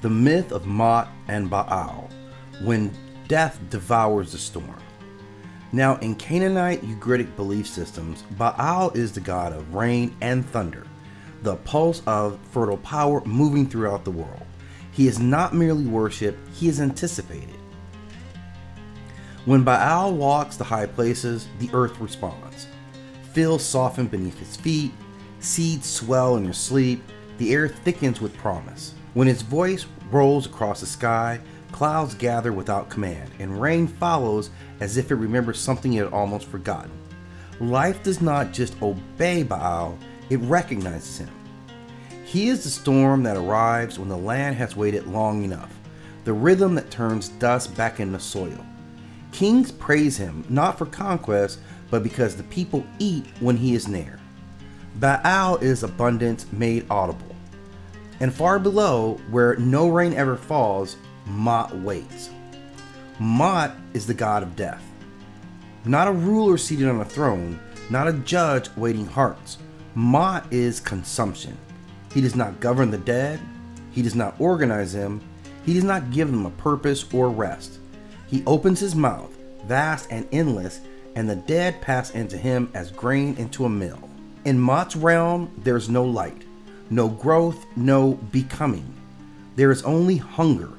The myth of Mot and Baal, when death devours the storm. Now, in Canaanite Ugaritic belief systems, Baal is the god of rain and thunder, the pulse of fertile power moving throughout the world. He is not merely worshipped, he is anticipated. When Baal walks the high places, the earth responds. Fields soften beneath his feet, seeds swell in their sleep, the air thickens with promise. When his voice rolls across the sky, clouds gather without command, and rain follows as if it remembers something it had almost forgotten. Life does not just obey Baal, it recognizes him. He is the storm that arrives when the land has waited long enough, the rhythm that turns dust back into soil. Kings praise him not for conquest, but because the people eat when he is near. Baal is abundance made audible. And far below, where no rain ever falls, Mot waits. Mot is the god of death. Not a ruler seated on a throne, not a judge waiting hearts. Mot is consumption. He does not govern the dead. He does not organize them. He does not give them a purpose or rest. He opens his mouth, vast and endless, and the dead pass into him as grain into a mill. In Mot's realm, there is no light, no growth, no becoming. There is only hunger,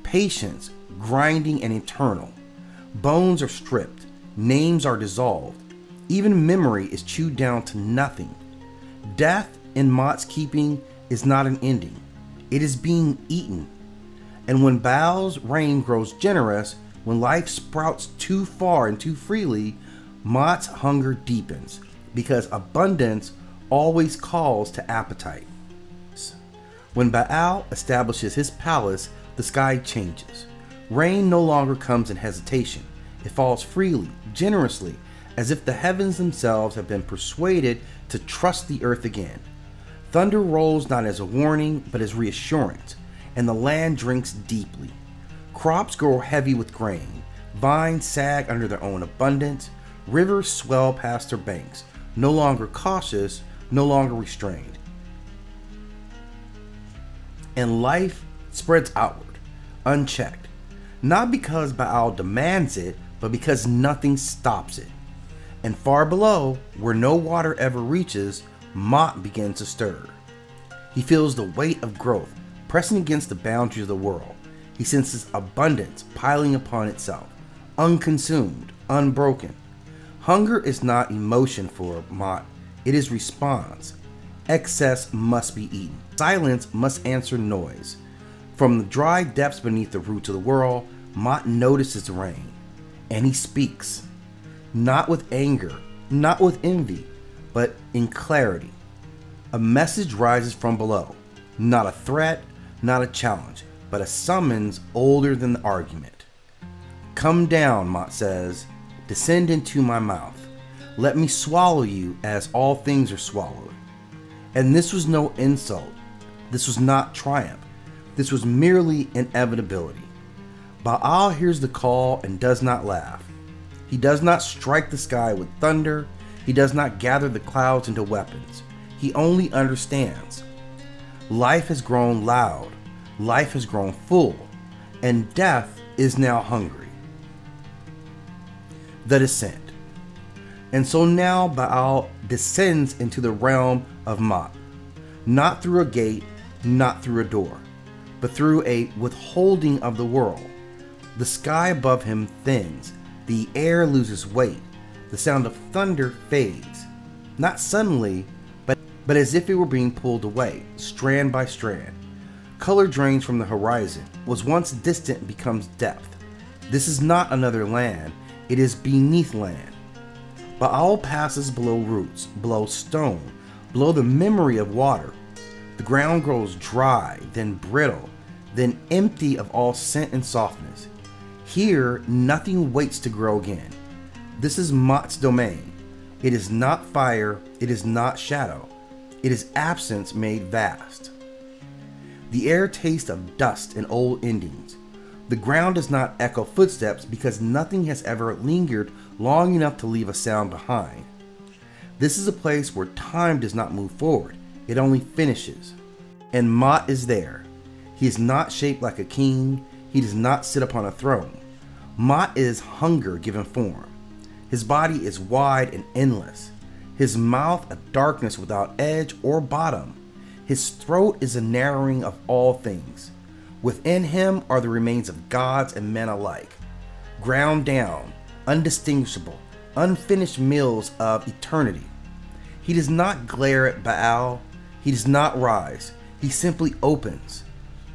patience, grinding and eternal. Bones are stripped, names are dissolved, even memory is chewed down to nothing. Death in Mot's keeping is not an ending, it is being eaten. And when Baal's reign grows generous, when life sprouts too far and too freely, Mot's hunger deepens, because abundance always calls to appetite. When Baal establishes his palace, the sky changes. Rain no longer comes in hesitation. It falls freely, generously, as if the heavens themselves have been persuaded to trust the earth again. Thunder rolls not as a warning, but as reassurance, and the land drinks deeply. Crops grow heavy with grain. Vines sag under their own abundance. Rivers swell past their banks, no longer cautious, no longer restrained. And life spreads outward, unchecked, not because Baal demands it, but because nothing stops it. And far below, where no water ever reaches, Mot begins to stir. He feels the weight of growth pressing against the boundaries of the world. He senses abundance piling upon itself, unconsumed, unbroken. Hunger is not emotion for Mot, it is response. Excess must be eaten. Silence must answer noise. From the dry depths beneath the roots of the world, Mot notices rain, and he speaks. Not with anger, not with envy, but in clarity. A message rises from below, not a threat, not a challenge, but a summons older than the argument. Come down, Mot says, descend into my mouth. Let me swallow you as all things are swallowed. And this was no insult. This was not triumph. This was merely inevitability. Baal hears the call and does not laugh. He does not strike the sky with thunder. He does not gather the clouds into weapons. He only understands. Life has grown loud. Life has grown full. And death is now hungry. The descent. And so now Baal descends into the realm of Mot, not through a gate, not through a door, but through a withholding of the world. The sky above him thins, the air loses weight, the sound of thunder fades, not suddenly, but as if it were being pulled away, strand by strand. Color drains from the horizon. What was once distant becomes depth. This is not another land, it is beneath land. Baal passes below roots, below stone, below the memory of water. The ground grows dry, then brittle, then empty of all scent and softness. Here, nothing waits to grow again. This is Mot's domain. It is not fire, it is not shadow. It is absence made vast. The air tastes of dust and old endings. The ground does not echo footsteps because nothing has ever lingered long enough to leave a sound behind. This is a place where time does not move forward, it only finishes. And Mot is there. He is not shaped like a king. He does not sit upon a throne. Mot is hunger given form. His body is wide and endless. His mouth a darkness without edge or bottom. His throat is a narrowing of all things. Within him are the remains of gods and men alike, ground down, undistinguishable, unfinished meals of eternity. He does not glare at Baal. He does not rise. He simply opens.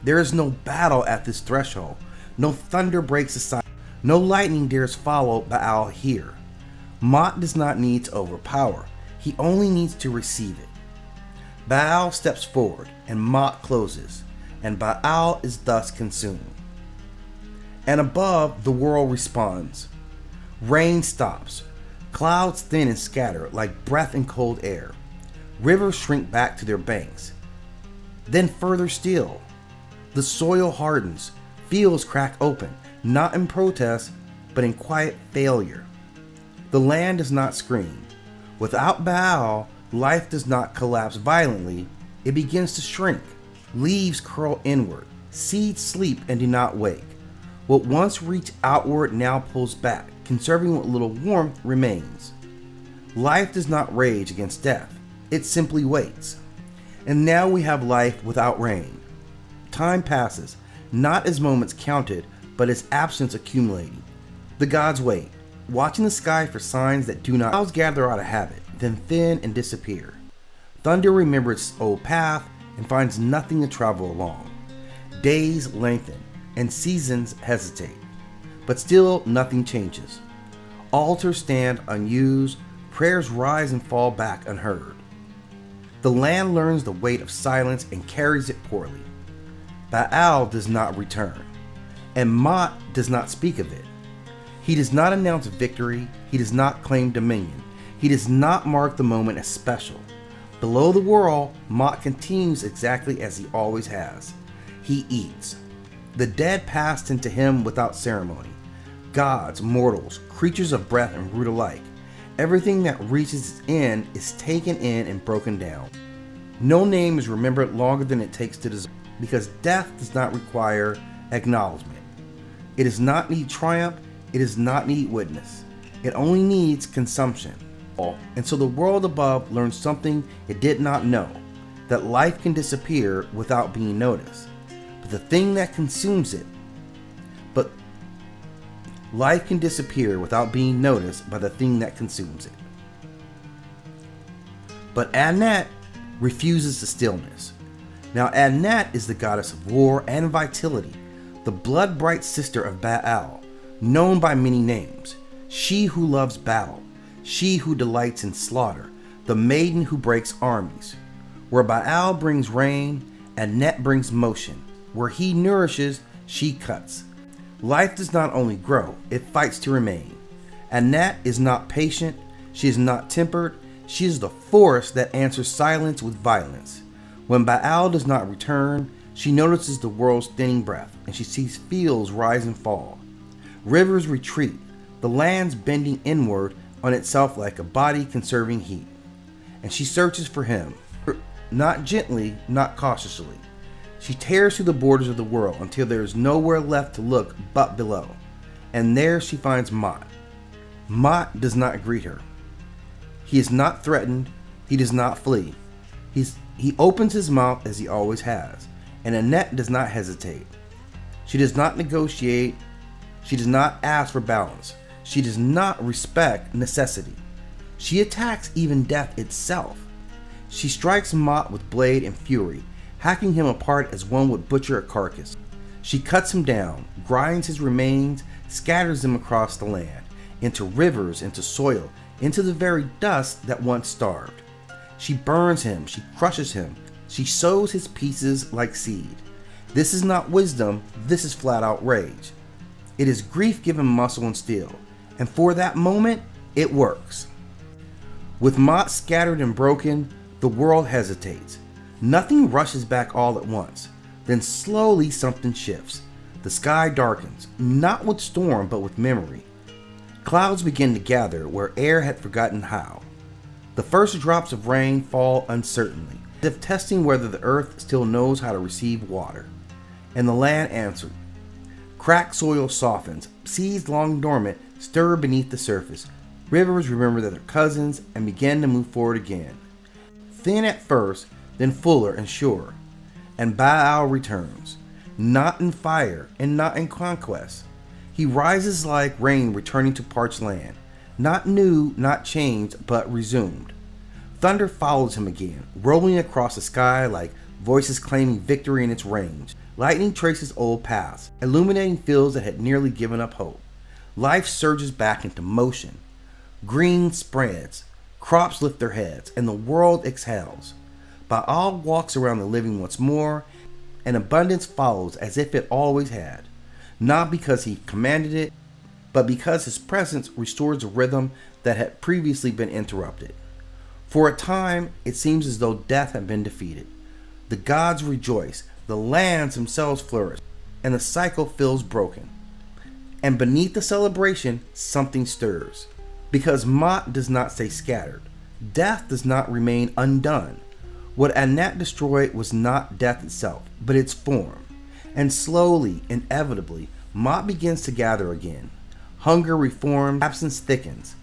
There is no battle at this threshold. No thunder breaks the silence. No lightning dares follow Baal here. Mot does not need to overpower. He only needs to receive it. Baal steps forward, and Mot closes, and Baal is thus consumed. And above, the world responds. Rain stops. Clouds thin and scatter like breath in cold air. Rivers shrink back to their banks. Then further still. The soil hardens. Fields crack open, not in protest, but in quiet failure. The land does not scream. Without Baal, life does not collapse violently. It begins to shrink. Leaves curl inward. Seeds sleep and do not wake. What once reached outward now pulls back, conserving what little warmth remains. Life does not rage against death. It simply waits. And now we have life without rain. Time passes, not as moments counted, but as absence accumulating. The gods wait, watching the sky for signs that do not. Clouds gather out of habit, then thin and disappear. Thunder remembers its old path and finds nothing to travel along. Days lengthen, and seasons hesitate. But still nothing changes. Altars stand unused, prayers rise and fall back unheard. The land learns the weight of silence and carries it poorly. Baal does not return, and Mot does not speak of it. He does not announce victory. He does not claim dominion. He does not mark the moment as special. Below the world, Mot continues exactly as he always has. He eats. The dead passed into him without ceremony. Gods, mortals, creatures of breath and root alike. Everything that reaches its end is taken in and broken down. No name is remembered longer than it takes to deserve, because death does not require acknowledgement. It does not need triumph. It does not need witness. It only needs consumption. And so the world above learns something it did not know, that life can disappear without being noticed. But the thing that consumes it, life can disappear without being noticed by the thing that consumes it. But Anat refuses the stillness. Now Anat is the goddess of war and vitality, the blood-bright sister of Baal, known by many names. She who loves battle, she who delights in slaughter, the maiden who breaks armies. Where Baal brings rain, Anat brings motion. Where he nourishes, she cuts. Life does not only grow, it fights to remain. Anat is not patient, she is not tempered, she is the force that answers silence with violence. When Baal does not return, she notices the world's thinning breath, and she sees fields rise and fall. Rivers retreat, the land's bending inward on itself like a body conserving heat. And she searches for him, not gently, not cautiously. She tears through the borders of the world until there is nowhere left to look but below. And there she finds Mot. Mot does not greet her. He is not threatened. He does not flee. He opens his mouth as he always has. And Anat does not hesitate. She does not negotiate. She does not ask for balance. She does not respect necessity. She attacks even death itself. She strikes Mot with blade and fury, hacking him apart as one would butcher a carcass. She cuts him down, grinds his remains, scatters them across the land, into rivers, into soil, into the very dust that once starved. She burns him, she crushes him, she sows his pieces like seed. This is not wisdom, this is flat out rage. It is grief given muscle and steel, and for that moment, it works. With Mot scattered and broken, the world hesitates. Nothing rushes back all at once. Then slowly something shifts. The sky darkens, not with storm but with memory. Clouds begin to gather where air had forgotten how. The first drops of rain fall uncertainly, as if testing whether the earth still knows how to receive water. And the land answered. Cracked soil softens, seeds long dormant stir beneath the surface. Rivers remember that they're cousins and begin to move forward again. Thin at first, then fuller and surer. And Baal returns, not in fire and not in conquest. He rises like rain returning to parched land, not new, not changed, but resumed. Thunder follows him again, rolling across the sky like voices claiming victory in its range. Lightning traces old paths, illuminating fields that had nearly given up hope. Life surges back into motion. Green spreads, crops lift their heads, and the world exhales. Baal walks around the living once more, and abundance follows as if it always had. Not because he commanded it, but because his presence restores a rhythm that had previously been interrupted. For a time, it seems as though death had been defeated. The gods rejoice, the lands themselves flourish, and the cycle feels broken. And beneath the celebration, something stirs. Because Mot does not stay scattered. Death does not remain undone. What Anat destroyed was not death itself, but its form. And slowly, inevitably, Mot begins to gather again. Hunger reforms, absence thickens.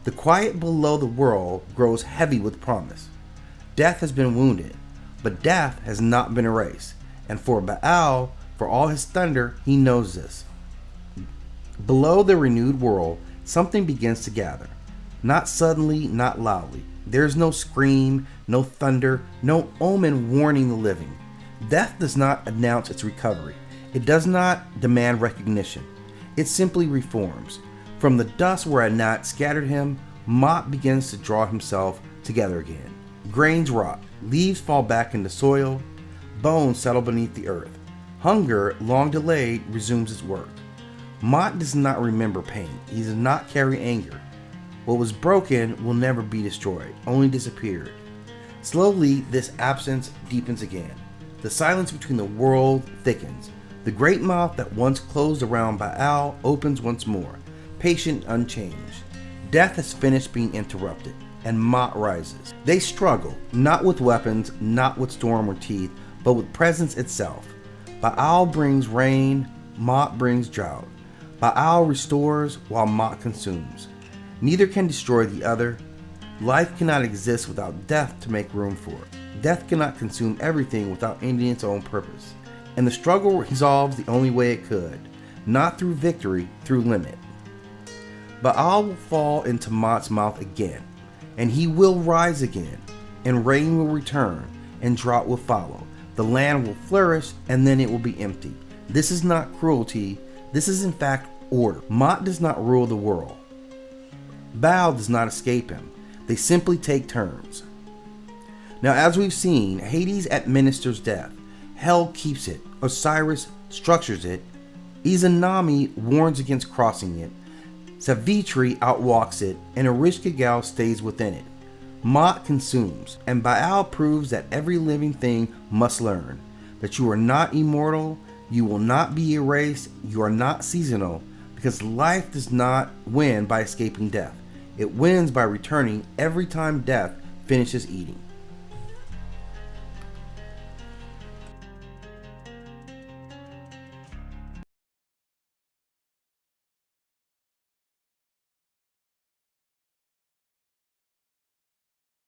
The quiet below the world grows heavy with promise. Death has been wounded, but death has not been erased. And for Baal, for all his thunder, he knows this. Below the renewed world, something begins to gather. Not suddenly, not loudly. There's no scream, no thunder, no omen warning the living. Death does not announce its recovery. It does not demand recognition. It simply reforms. From the dust where Anat scattered him, Mot begins to draw himself together again. Grains rot, leaves fall back into soil, bones settle beneath the earth. Hunger, long delayed, resumes its work. Mot does not remember pain. He does not carry anger. What was broken will never be destroyed, only disappeared. Slowly, this absence deepens again. The silence between the world thickens. The great mouth that once closed around Baal opens once more, patient, unchanged. Death has finished being interrupted, and Mot rises. They struggle, not with weapons, not with storm or teeth, but with presence itself. Baal brings rain, Mot brings drought. Baal restores while Mot consumes. Neither can destroy the other. Life cannot exist without death to make room for it. Death cannot consume everything without ending its own purpose. And the struggle resolves the only way it could, not through victory, through limit. Baal will fall into Mot's mouth again, and he will rise again, and rain will return, and drought will follow. The land will flourish, and then it will be empty. This is not cruelty. This is in fact order. Mot does not rule the world. Baal does not escape him. They simply take turns. Now, as we've seen, Hades administers death. Hell keeps it. Osiris structures it. Izanami warns against crossing it. Savitri outwalks it, and Ereshkigal stays within it. Mot consumes, and Baal proves that every living thing must learn that you are not immortal, you will not be erased, you are not seasonal, because life does not win by escaping death. It wins by returning every time death finishes eating.